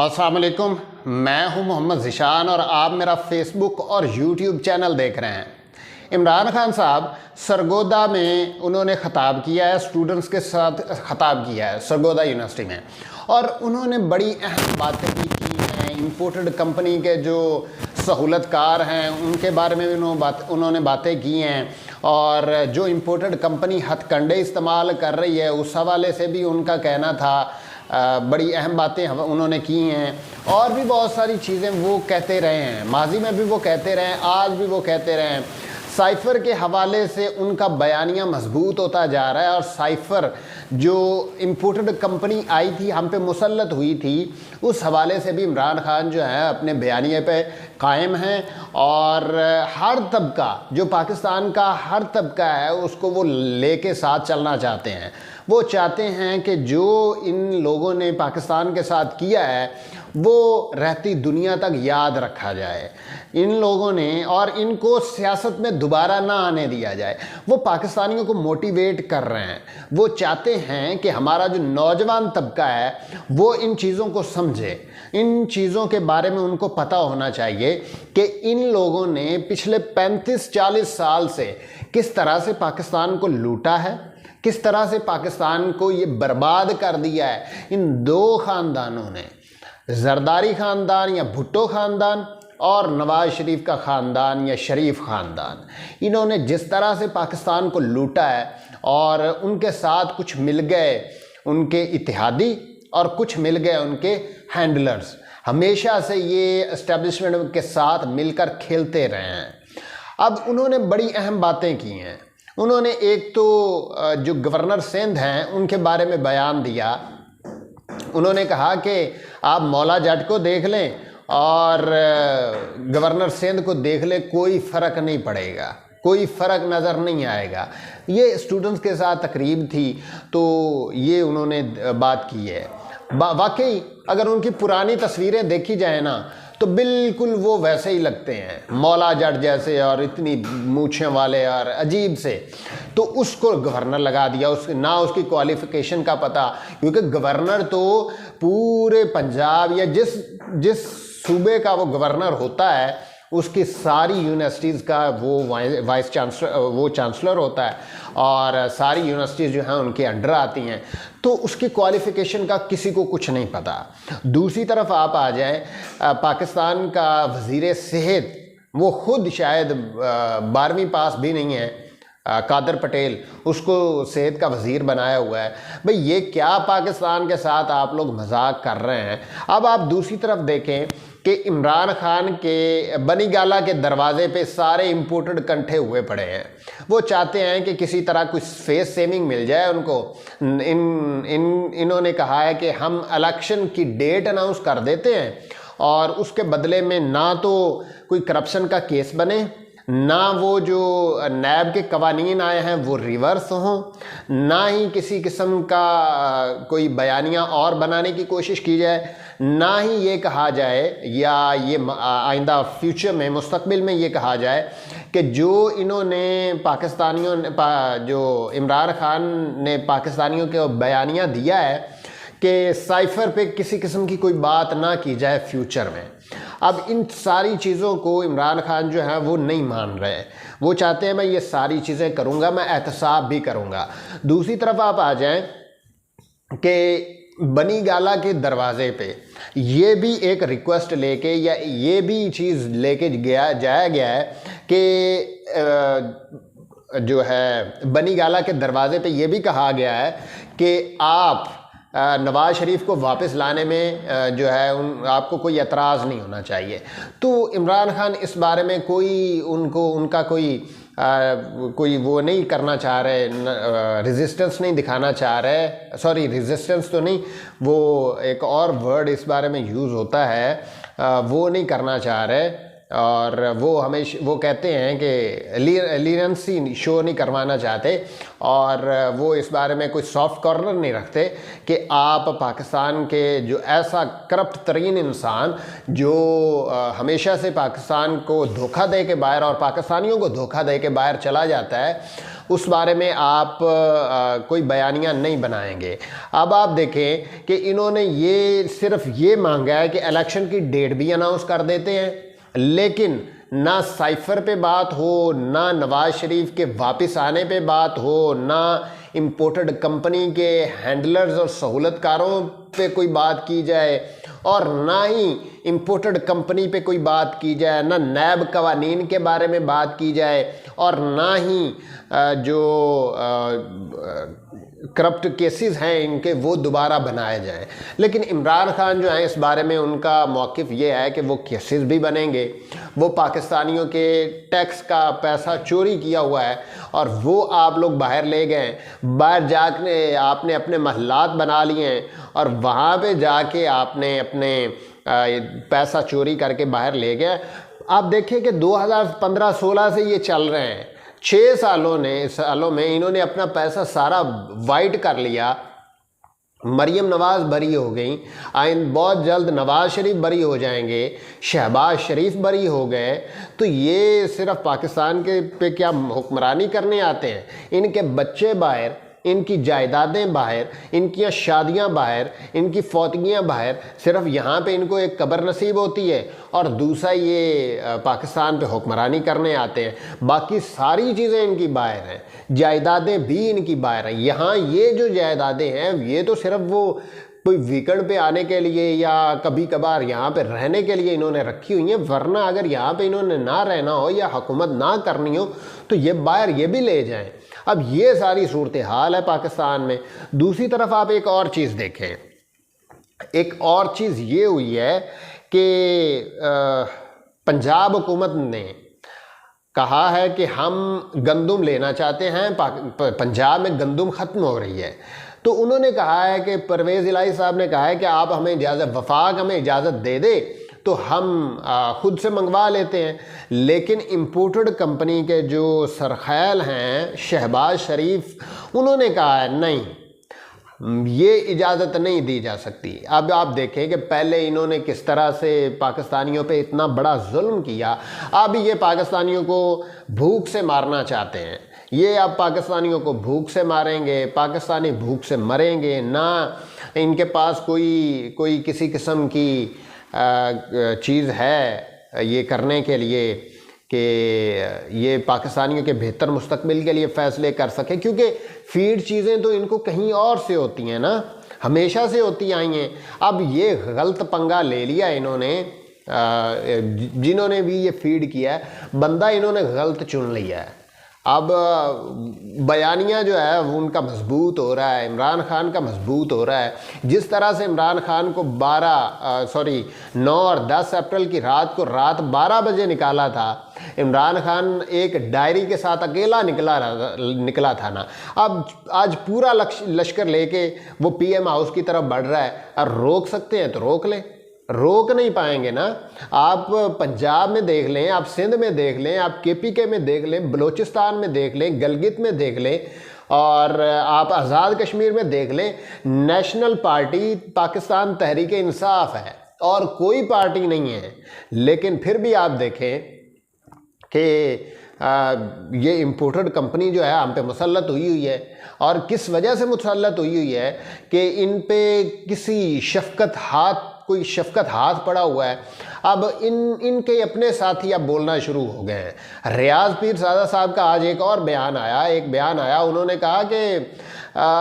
अस्सलाम वालेकुम, मैं हूं मोहम्मद ज़िशान और आप मेरा फेसबुक और यूट्यूब चैनल देख रहे हैं। इमरान खान साहब सरगोदा में उन्होंने ख़ताब किया है, स्टूडेंट्स के साथ ख़ताब किया है सरगोदा यूनिवर्सिटी में, और उन्होंने बड़ी अहम बातें भी की हैं। इंपोर्टेड कंपनी के जो सहूलतकार हैं उनके बारे में भी उन्होंने बातें की हैं, और जो इंपोर्टेड कंपनी हथकंडे इस्तेमाल कर रही है उस हवाले से भी उनका कहना था। बड़ी अहम बातें उन्होंने की हैं, और भी बहुत सारी चीज़ें वो कहते रहे हैं। माजी में भी वो कहते रहे हैं, आज भी वो कहते रहे हैं। साइफ़र के हवाले से उनका बयानिया मजबूत होता जा रहा है, और साइफ़र जो इम्पोर्टेड कंपनी आई थी, हम पे मुसल्लत हुई थी, उस हवाले से भी इमरान खान जो है अपने बयानिए पे कायम हैं। और हर तबका, जो पाकिस्तान का हर तबका है, उसको वो लेके साथ चलना चाहते हैं। वो चाहते हैं कि जो इन लोगों ने पाकिस्तान के साथ किया है वो रहती दुनिया तक याद रखा जाए इन लोगों ने, और इनको सियासत में दोबारा ना आने दिया जाए। वो पाकिस्तानियों को मोटिवेट कर रहे हैं। वो चाहते हैं कि हमारा जो नौजवान तबका है वो इन चीज़ों को समझे। इन चीज़ों के बारे में उनको पता होना चाहिए कि इन लोगों ने पिछले 35-40 साल से किस तरह से पाकिस्तान को लूटा है, किस तरह से पाकिस्तान को ये बर्बाद कर दिया है। इन दो ख़ानदानों ने, जरदारी ख़ानदान या भुट्टो ख़ानदान और नवाज़ शरीफ का ख़ानदान या शरीफ ख़ानदान, इन्होंने जिस तरह से पाकिस्तान को लूटा है, और उनके साथ कुछ मिल गए उनके इत्तेहादी और कुछ मिल गए उनके हैंडलर्स। हमेशा से ये एस्टेब्लिशमेंट के साथ मिलकर खेलते रहे हैं। अब उन्होंने बड़ी अहम बातें की हैं। उन्होंने एक तो जो गवर्नर सिंध हैं उनके बारे में बयान दिया। उन्होंने कहा कि आप मौला जट को देख लें और गवर्नर सिंध को देख लें, कोई फ़र्क नहीं पड़ेगा, कोई फ़र्क नज़र नहीं आएगा। ये स्टूडेंट्स के साथ तकरीब थी, तो ये उन्होंने बात की है। वाकई अगर उनकी पुरानी तस्वीरें देखी जाए ना, तो बिल्कुल वो वैसे ही लगते हैं, मौला जट जैसे, और इतनी मूछें वाले और अजीब से। तो उसको गवर्नर लगा दिया, ना उसकी क्वालिफ़िकेशन का पता, क्योंकि गवर्नर तो पूरे पंजाब या जिस सूबे का वो गवर्नर होता है उसकी सारी यूनिवर्सिटीज़ का वो वाइस चांसलर, वो चांसलर होता है, और सारी यूनिवर्सिटीज़ जो हैं उनके अंडर आती हैं। तो उसकी क्वालिफ़िकेशन का किसी को कुछ नहीं पता। दूसरी तरफ आप आ जाएं, पाकिस्तान का वज़ीर सेहत, वो ख़ुद शायद 12वीं पास भी नहीं है, कादर पटेल, उसको सेहत का वज़ीर बनाया हुआ है। भाई ये क्या पाकिस्तान के साथ आप लोग मजाक कर रहे हैं। अब आप दूसरी तरफ देखें कि इमरान खान के बनी गाला के दरवाजे पे सारे इंपोर्टेड कंठे हुए पड़े हैं। वो चाहते हैं कि किसी तरह कुछ फेस सेविंग मिल जाए उनको। इन्होंने कहा है कि हम इलेक्शन की डेट अनाउंस कर देते हैं, और उसके बदले में ना तो कोई करप्शन का केस बने, ना वो जो नैब के कवानीन आए हैं वो रिवर्स हों, ना ही किसी किस्म का कोई बयानिया और बनाने की कोशिश की जाए, ना ही ये कहा जाए या ये आइंदा फ्यूचर में, मुस्तकबिल में ये कहा जाए कि जो इन्होंने पाकिस्तानियों ने जो इमरान खान ने पाकिस्तानियों के बयानिया दिया है कि साइफ़र पे किसी किस्म की कोई बात ना की जाए फ्यूचर में। अब इन सारी चीज़ों को इमरान खान जो है वो नहीं मान रहे। वो चाहते हैं मैं ये सारी चीज़ें करूँगा, मैं एहतसाब भी करूँगा। दूसरी तरफ आप आ जाएं कि बनी गाला के दरवाज़े पे ये भी एक रिक्वेस्ट लेके, या ये भी चीज़ लेके जाया गया है कि जो है बनी गाला के दरवाज़े पे ये भी कहा गया है कि आप नवाज़ शरीफ को वापस लाने में जो है आपको कोई एतराज़ नहीं होना चाहिए। तो इमरान खान इस बारे में उनका कोई वो नहीं करना चाह रहे, रेजिस्टेंस नहीं दिखाना चाह रहे। सॉरी, रेजिस्टेंस तो नहीं, वो एक और वर्ड इस बारे में यूज़ होता है, वो नहीं करना चाह रहे। और वो हमेशा वो कहते हैं कि लीनियंसी शो नहीं करवाना चाहते, और वो इस बारे में कोई सॉफ्ट कॉर्नर नहीं रखते कि आप पाकिस्तान के जो ऐसा करप्ट तरीन इंसान जो हमेशा से पाकिस्तान को धोखा दे के बाहर और पाकिस्तानियों को धोखा दे के बाहर चला जाता है, उस बारे में आप कोई बयानियाँ नहीं बनाएंगे। अब आप देखें कि इन्होंने ये सिर्फ ये मांगा है कि इलेक्शन की डेट भी अनाउंस कर देते हैं, लेकिन ना साइफर पे बात हो, ना नवाज शरीफ के वापस आने पे बात हो, ना इंपोर्टेड कंपनी के हैंडलर्स और सहूलतकारों पे कोई बात की जाए, और ना ही इंपोर्टेड कंपनी पे कोई बात की जाए, ना नैब कवानीन के बारे में बात की जाए, और ना ही जो करप्ट केसेस हैं इनके वो दोबारा बनाए जाएं। लेकिन इमरान खान जो है इस बारे में उनका मौक़िफ़ ये है कि वो केसेस भी बनेंगे, वो पाकिस्तानियों के टैक्स का पैसा चोरी किया हुआ है और वो आप लोग बाहर ले गए, बाहर जाके आपने अपने महल्लात बना लिए हैं और वहाँ पे जाके आपने अपने पैसा चोरी करके बाहर ले गए। आप देखें कि 2015-16 से ये चल रहे हैं, 6 सालों में इन्होंने अपना पैसा सारा वाइट कर लिया। मरियम नवाज़ बरी हो गई, बहुत जल्द नवाज शरीफ बरी हो जाएंगे, शहबाज शरीफ बरी हो गए। तो ये सिर्फ पाकिस्तान के पे क्या हुक्मरानी करने आते हैं? इनके बच्चे बाहर, इनकी जायदादें बाहर, इनकी शादियां बाहर, इनकी फौतगियां बाहर, सिर्फ यहाँ पे इनको एक कब्र नसीब होती है और दूसरा ये पाकिस्तान पे हुक्मरानी करने आते हैं। बाकी सारी चीज़ें इनकी बाहर हैं, जायदादें भी इनकी बाहर हैं। यहाँ ये जो जायदादें हैं ये तो सिर्फ वो कोई वीकेंड पे आने के लिए या कभी कभार यहाँ पे रहने के लिए इन्होंने रखी हुई हैं, वरना अगर यहाँ पे इन्होंने ना रहना हो या हुकूमत ना करनी हो तो ये बाहर ये भी ले जाएं। अब ये सारी सूरत हाल है पाकिस्तान में। दूसरी तरफ आप एक और चीज़ देखें, एक और चीज़ ये हुई है कि पंजाब हुकूमत ने कहा है कि हम गंदम लेना चाहते हैं, पंजाब में गंदम ख़त्म हो रही है। तो उन्होंने कहा है कि परवेज़ इलाही साहब ने कहा है कि आप हमें इजाज़त, वफाक हमें इजाज़त दे दे तो हम ख़ुद से मंगवा लेते हैं। लेकिन इंपोर्टेड कंपनी के जो सरखैल हैं शहबाज शरीफ, उन्होंने कहा है नहीं, ये इजाज़त नहीं दी जा सकती। अब आप देखें कि पहले इन्होंने किस तरह से पाकिस्तानियों पे इतना बड़ा जुल्म किया, अब ये पाकिस्तानियों को भूख से मारना चाहते हैं। ये अब पाकिस्तानियों को भूख से मारेंगे, पाकिस्तानी भूख से मरेंगे। ना इनके पास कोई किसी किस्म की चीज़ है ये करने के लिए कि ये पाकिस्तानियों के बेहतर मुस्तकबिल के लिए फ़ैसले कर सके, क्योंकि फीड चीज़ें तो इनको कहीं और से होती हैं ना, हमेशा से होती आई हैं। अब ये गलत पंगा ले लिया इन्होंने, जिन्होंने भी ये फीड किया है बंदा इन्होंने गलत चुन लिया है। अब बयानिया जो है वो उनका मजबूत हो रहा है, इमरान खान का मजबूत हो रहा है। जिस तरह से इमरान खान को 9 और 10 अप्रैल की रात को रात 12 बजे निकाला था, इमरान खान एक डायरी के साथ अकेला निकला था ना, अब आज पूरा लश्कर लेके वो पीएम हाउस की तरफ बढ़ रहा है। और रोक सकते हैं तो रोक लें, रोक नहीं पाएंगे ना। आप पंजाब में देख लें, आप सिंध में देख लें, आप केपीके में देख लें, बलूचिस्तान में देख लें, गलगित में देख लें, और आप आज़ाद कश्मीर में देख लें, नेशनल पार्टी पाकिस्तान तहरीक इंसाफ है और कोई पार्टी नहीं है। लेकिन फिर भी आप देखें कि ये इंपोर्टेड कंपनी जो है हम पे मुसल्लत हुई है। और किस वजह से मुसल्लत हुई है कि इन पे कोई शफकत हाथ पड़ा हुआ है। अब इनके अपने साथी अब बोलना शुरू हो गए हैं। रियाज पीर सादा साहब का आज एक बयान आया, उन्होंने कहा कि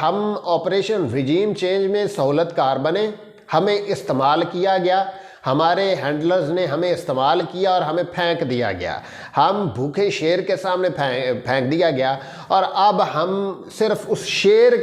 हम ऑपरेशन रिजीम चेंज में सहूलतकार बने, हमें इस्तेमाल किया गया, हमारे हैंडलर्स ने हमें इस्तेमाल किया और हमें फेंक दिया गया, हम भूखे शेर के सामने फेंक दिया गया, और अब हम सिर्फ उस शेर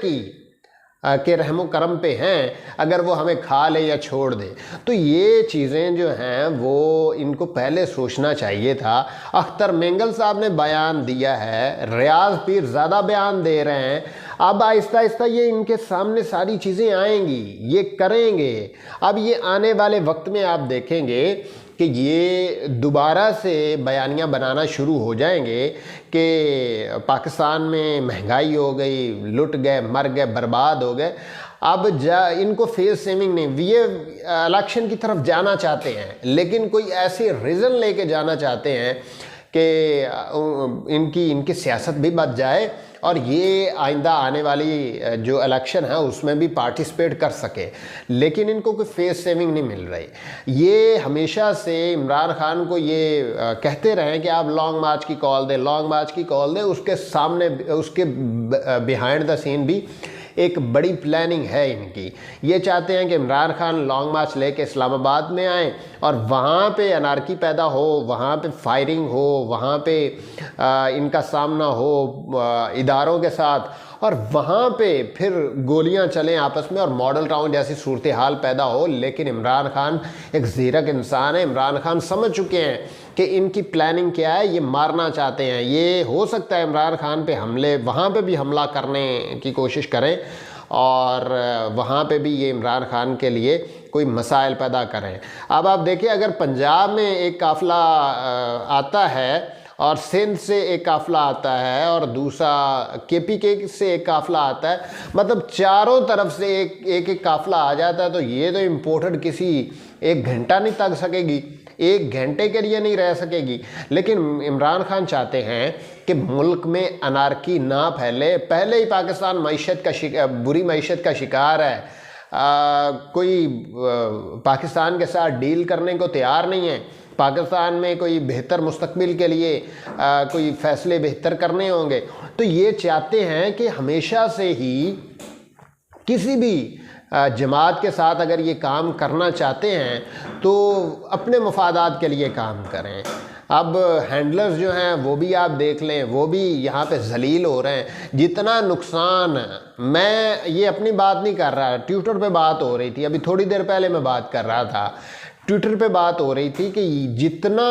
के रहमो करम पे हैं, अगर वो हमें खा ले या छोड़ दे। तो ये चीज़ें जो हैं वो इनको पहले सोचना चाहिए था। अख्तर मेंगल साहब ने बयान दिया है, रियाज पीर ज़्यादा बयान दे रहे हैं। अब आहिस्ता आहिस्ता ये इनके सामने सारी चीज़ें आएंगी, ये करेंगे। अब ये आने वाले वक्त में आप देखेंगे कि ये दोबारा से बयानियाँ बनाना शुरू हो जाएंगे कि पाकिस्तान में महंगाई हो गई, लुट गए, मर गए, बर्बाद हो गए। अब इनको फेस सेविंग नहीं, ये इलेक्शन की तरफ जाना चाहते हैं, लेकिन कोई ऐसे रीज़न लेके जाना चाहते हैं कि इनकी सियासत भी बच जाए और ये आइंदा आने वाली जो इलेक्शन है उसमें भी पार्टिसिपेट कर सके, लेकिन इनको कोई फेस सेविंग नहीं मिल रही। ये हमेशा से इमरान खान को ये कहते रहे कि आप लॉन्ग मार्च की कॉल दें, लॉन्ग मार्च की कॉल दें, उसके सामने उसके बिहाइंड द सीन भी एक बड़ी प्लानिंग है इनकी। ये चाहते हैं कि इमरान खान लॉन्ग मार्च लेके इस्लामाबाद में आएँ और वहाँ पे अनार्की पैदा हो, वहाँ पे फायरिंग हो, वहाँ पे इनका सामना हो इदारों के साथ, और वहाँ पे फिर गोलियां चलें आपस में और मॉडल टाउन जैसी सूरत हाल पैदा हो। लेकिन इमरान खान एक ज़ीरक इंसान है, इमरान खान समझ चुके हैं कि इनकी प्लानिंग क्या है, ये मारना चाहते हैं। ये हो सकता है इमरान खान पे हमले, वहाँ पे भी हमला करने की कोशिश करें और वहाँ पे भी ये इमरान खान के लिए कोई मसाइल पैदा करें। अब आप देखिए, अगर पंजाब में एक काफ़िला आता है और सिंध से एक काफ़िला आता है और दूसरा KPK से एक काफ़िला आता है, मतलब चारों तरफ से एक काफ़िला आ जाता है, तो ये तो इम्पोर्टेड किसी एक घंटा नहीं तक सकेगी, एक घंटे के लिए नहीं रह सकेगी। लेकिन इमरान खान चाहते हैं कि मुल्क में अनार्की ना फैले। पहले ही पाकिस्तान मईशत का बुरी मईशत का शिकार है। कोई पाकिस्तान के साथ डील करने को तैयार नहीं है। पाकिस्तान में कोई बेहतर मुस्तकबिल के लिए कोई फ़ैसले बेहतर करने होंगे, तो ये चाहते हैं कि हमेशा से ही किसी भी जमात के साथ अगर ये काम करना चाहते हैं तो अपने मफादात के लिए काम करें। अब हैंडलर्स जो हैं वो भी आप देख लें, वो भी यहाँ पे जलील हो रहे हैं। जितना नुकसान, मैं ये अपनी बात नहीं कर रहा, ट्विटर पे बात हो रही थी, अभी थोड़ी देर पहले मैं बात कर रहा था, ट्विटर पे बात हो रही थी कि जितना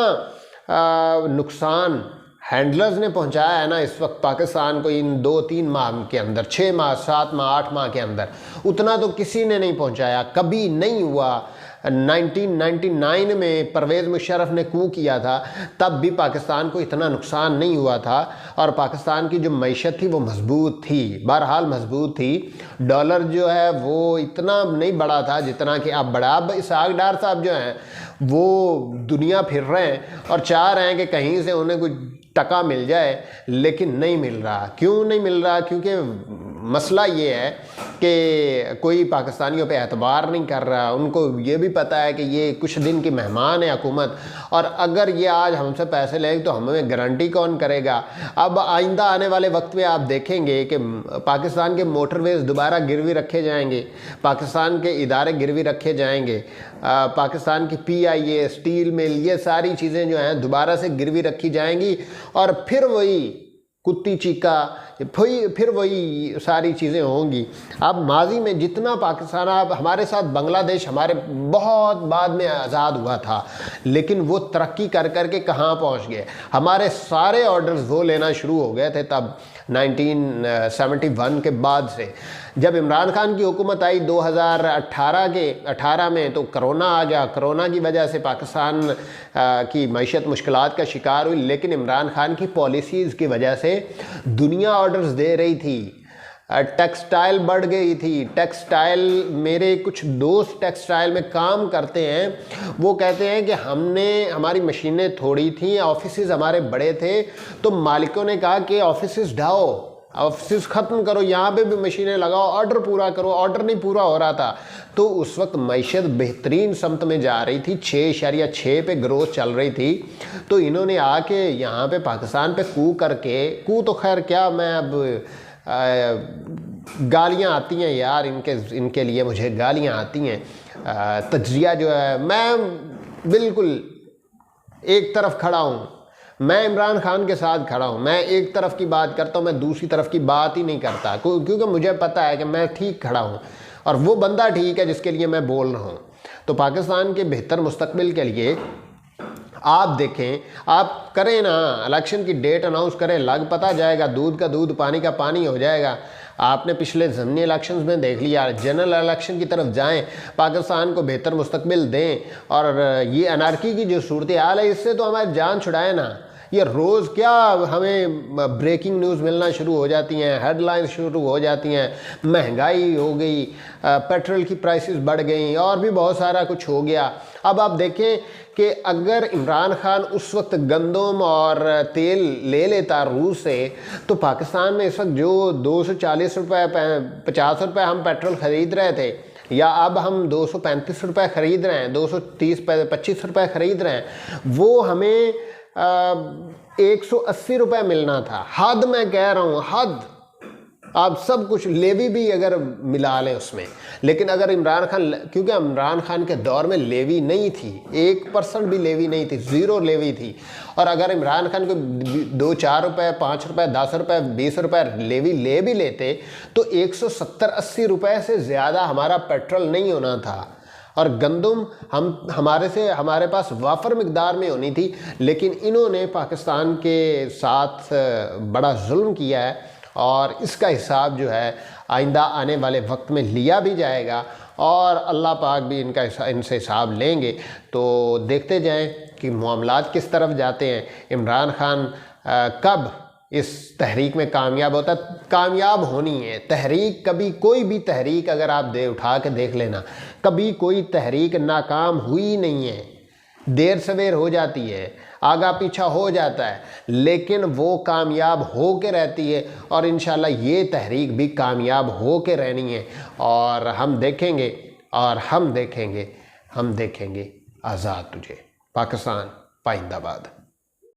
नुकसान हैंडलर्स ने पहुंचाया है ना इस वक्त पाकिस्तान को इन 2-3 माह के अंदर, 6 माह, 7 माह, 8 माह के अंदर, उतना तो किसी ने नहीं पहुंचाया, कभी नहीं हुआ। 1999 में परवेज़ मुशर्रफ ने कू किया था, तब भी पाकिस्तान को इतना नुकसान नहीं हुआ था और पाकिस्तान की जो मईशत थी वो मजबूत थी, बहरहाल मजबूत थी। डॉलर जो है वो इतना नहीं बढ़ा था जितना कि अब बढ़ा। अब इसहाक डार साहब जो हैं वो दुनिया फिर रहे हैं और चाह रहे हैं कि कहीं से उन्हें कुछ टका मिल जाए, लेकिन नहीं मिल रहा। क्यों नहीं मिल रहा? क्योंकि मसला ये है कि कोई पाकिस्तानियों पे एतबार नहीं कर रहा। उनको ये भी पता है कि ये कुछ दिन की मेहमान है हुकूमत, और अगर ये आज हमसे पैसे लेंगे तो हमें गारंटी कौन करेगा। अब आइंदा आने वाले वक्त में आप देखेंगे कि पाकिस्तान के मोटरवेज दोबारा गिरवी रखे जाएंगे, पाकिस्तान के इदारे गिरवी रखे जाएंगे, पाकिस्तान की PIA, स्टील मिल, ये सारी चीज़ें जो हैं दोबारा से गिरवी रखी जाएंगी और फिर वही कुत्ती चीका, फिर वही सारी चीज़ें होंगी। अब माजी में जितना पाकिस्तान, अब हमारे साथ बांग्लादेश हमारे बहुत बाद में आज़ाद हुआ था, लेकिन वो तरक्की कर कर के कहाँ पहुँच गए। हमारे सारे ऑर्डर्स वो लेना शुरू हो गए थे तब 1971 के बाद से। जब इमरान खान की हुकूमत आई 2018 में तो कोरोना आ गया। कोरोना की वजह से पाकिस्तान की मईशत मुश्किलात का शिकार हुई, लेकिन इमरान खान की पॉलिसीज़ की वजह से दुनिया ऑर्डर्स दे रही थी, टेक्सटाइल बढ़ गई थी। टेक्सटाइल, मेरे कुछ दोस्त टेक्सटाइल में काम करते हैं, वो कहते हैं कि हमारी मशीनें थोड़ी थी, ऑफिसेज हमारे बड़े थे, तो मालिकों ने कहा कि ऑफिसेज ढाओ, ऑफिस ख़त्म करो, यहाँ पे भी मशीनें लगाओ, ऑर्डर पूरा करो। ऑर्डर नहीं पूरा हो रहा था, तो उस वक्त मईशत बेहतरीन समत में जा रही थी, 6.6 पे ग्रोथ चल रही थी। तो इन्होंने आके यहाँ पे पाकिस्तान पे कू करके, कू तो खैर क्या, मैं अब गालियाँ आती हैं यार इनके लिए, मुझे गालियाँ आती हैं। तज्जिया जो है, मैं बिल्कुल एक तरफ खड़ा हूँ, मैं इमरान खान के साथ खड़ा हूँ। मैं एक तरफ की बात करता हूँ, मैं दूसरी तरफ की बात ही नहीं करता, क्योंकि मुझे पता है कि मैं ठीक खड़ा हूँ और वो बंदा ठीक है जिसके लिए मैं बोल रहा हूँ। तो पाकिस्तान के बेहतर मुस्तकबिल के लिए आप देखें, आप करें ना, इलेक्शन की डेट अनाउंस करें, लग पता जाएगा, दूध का दूध पानी का पानी हो जाएगा। आपने पिछले ज़मीनी इलेक्शंस में देख लिया, जनरल इलेक्शन की तरफ जाएं, पाकिस्तान को बेहतर मुस्तकबिल दें और ये अनार्की की जो सूरत हाल है इससे तो हमारी जान छुड़ाए ना। ये रोज़ क्या हमें ब्रेकिंग न्यूज़ मिलना शुरू हो जाती हैं, हेडलाइंस शुरू हो जाती हैं, महंगाई हो गई, पेट्रोल की प्राइसेस बढ़ गई और भी बहुत सारा कुछ हो गया। अब आप देखें कि अगर इमरान खान उस वक्त गंदम और तेल ले लेता रूस से, तो पाकिस्तान में इस वक्त जो 240 रुपये 50 रुपये हम पेट्रोल ख़रीद रहे थे, या अब हम 235 रुपये ख़रीद रहे हैं, 225 रुपये ख़रीद रहे हैं, वो हमें 180 रुपये मिलना था। हद मैं कह रहा हूँ, हद। आप सब कुछ लेवी भी अगर मिला लें उसमें, लेकिन अगर इमरान खान, क्योंकि इमरान खान के दौर में लेवी नहीं थी, 1% भी लेवी नहीं थी, 0 लेवी थी। और अगर इमरान खान को 2-4 रुपये 5 रुपये 10 रुपये 20 रुपये लेवी ले भी लेते, तो 170-80 रुपये से ज़्यादा हमारा पेट्रोल नहीं होना था। और गंदम हमारे पास वाफर मिकदार में होनी थी, लेकिन इन्होंने पाकिस्तान के साथ बड़ा जुल्म किया है और इसका हिसाब जो है आइंदा आने वाले वक्त में लिया भी जाएगा और अल्लाह पाक भी इनसे हिसाब लेंगे। तो देखते जाएं कि मामलात किस तरफ जाते हैं। इमरान खान कब इस तहरीक में कामयाब होता है। कामयाब होनी है तहरीक, कभी कोई भी तहरीक अगर आप उठा के देख लेना, कभी कोई तहरीक नाकाम हुई नहीं है। देर सवेर हो जाती है, आगा पीछा हो जाता है, लेकिन वो कामयाब हो के रहती है और इंशाल्लाह ये तहरीक भी कामयाब हो के रहनी है। और हम देखेंगे आज़ाद तुझे। पाकिस्तान पाइंदाबाद।